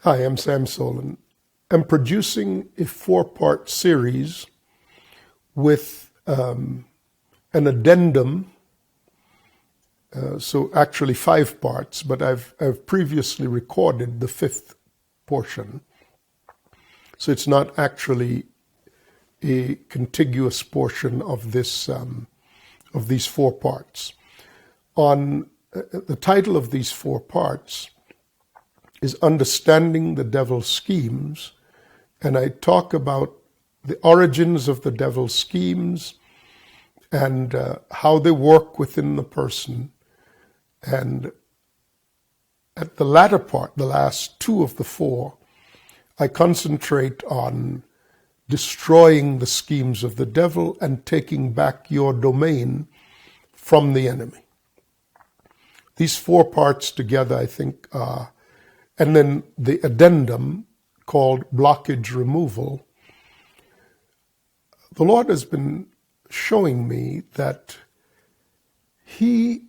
Hi, I'm Sam Solon. I'm producing a 4-part series with an addendum, so actually 5 parts, but I've previously recorded the 5th portion. So it's not actually a contiguous portion of this of these 4 parts. On the title of these 4 parts is Understanding the Devil's Schemes, and I talk about the origins of the devil's schemes and how they work within the person. And at the latter part, the last 2 of the 4, I concentrate on destroying the schemes of the devil and taking back your domain from the enemy. These 4 parts together, I think, are, and then the addendum called Blockage Removal. The Lord has been showing me that He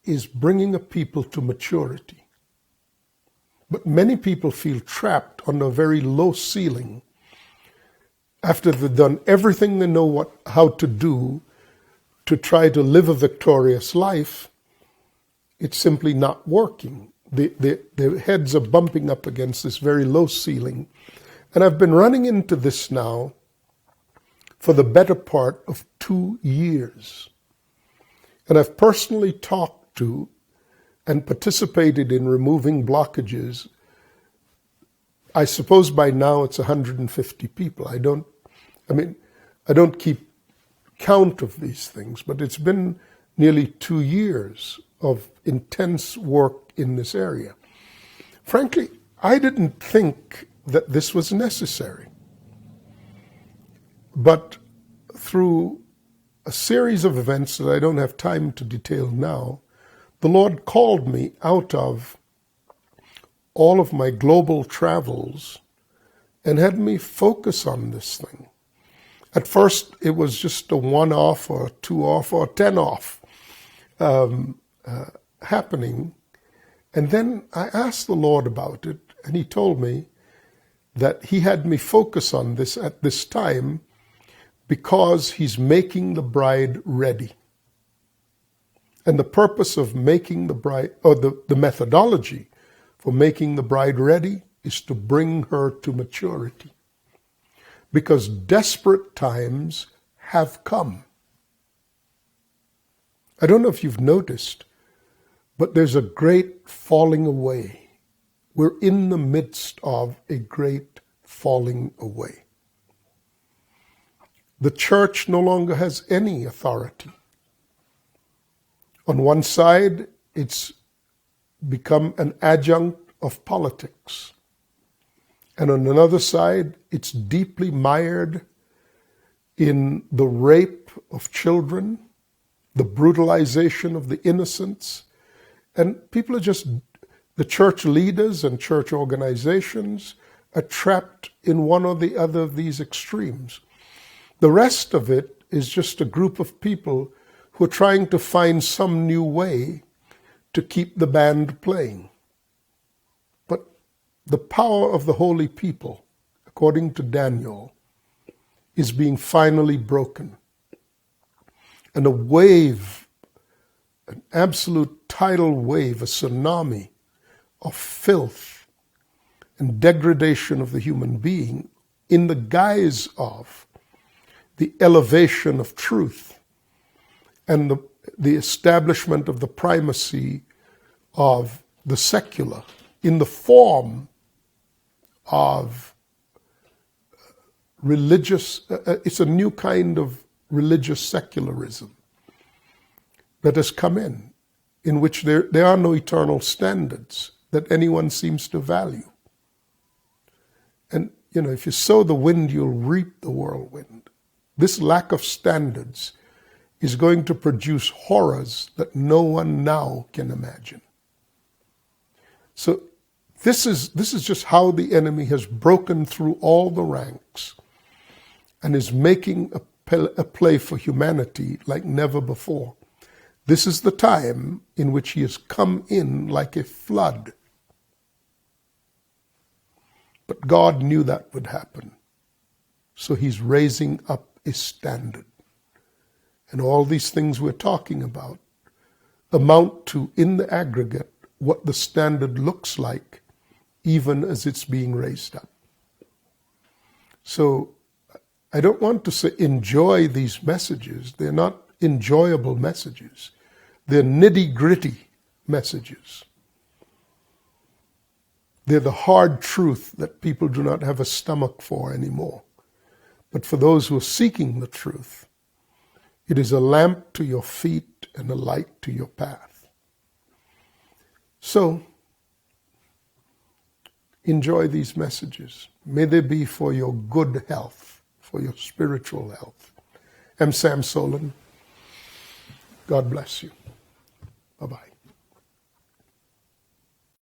is bringing a people to maturity. But many people feel trapped on a very low ceiling. After they've done everything they know how to do to try to live a victorious life, it's simply not working. Their heads are bumping up against this very low ceiling. And I've been running into this now for the better part of 2 years. And I've personally talked to and participated in removing blockages. I suppose by now it's 150 people. I don't keep count of these things, but it's been nearly 2 years of intense work in this area. Frankly, I didn't think that this was necessary. But through a series of events that I don't have time to detail now, the Lord called me out of all of my global travels and had me focus on this thing. At first, it was just a 1-off or 2-off or 10-off happening. And then I asked the Lord about it, and He told me that He had me focus on this at this time because He's making the bride ready. And the purpose of making the bride, or the methodology for making the bride ready, is to bring her to maturity. Because desperate times have come. I don't know if you've noticed, but there's a great falling away. We're in the midst of a great falling away. The church no longer has any authority. On one side, it's become an adjunct of politics. And on another side, it's deeply mired in the rape of children, the brutalization of the innocents. And people are just, the church leaders and church organizations are trapped in one or the other of these extremes. The rest of it is just a group of people who are trying to find some new way to keep the band playing. But the power of the holy people, according to Daniel, is being finally broken. And a wave, an absolute tidal wave, a tsunami of filth and degradation of the human being in the guise of the elevation of truth and the establishment of the primacy of the secular in the form of religious, it's a new kind of religious secularism that has come in which there are no eternal standards that anyone seems to value. And, if you sow the wind, you'll reap the whirlwind. This lack of standards is going to produce horrors that no one now can imagine. So this is just how the enemy has broken through all the ranks and is making a play for humanity like never before. This is the time in which he has come in like a flood. But God knew that would happen. So he's raising up a standard. And all these things we're talking about amount to, in the aggregate, what the standard looks like, even as it's being raised up. So I don't want to say enjoy these messages. They're not enjoyable messages. They're nitty-gritty messages. They're the hard truth that people do not have a stomach for anymore. But for those who are seeking the truth, it is a lamp to your feet and a light to your path. So, enjoy these messages. May they be for your good health, for your spiritual health. I'm Sam Solon. God bless you. Bye-bye.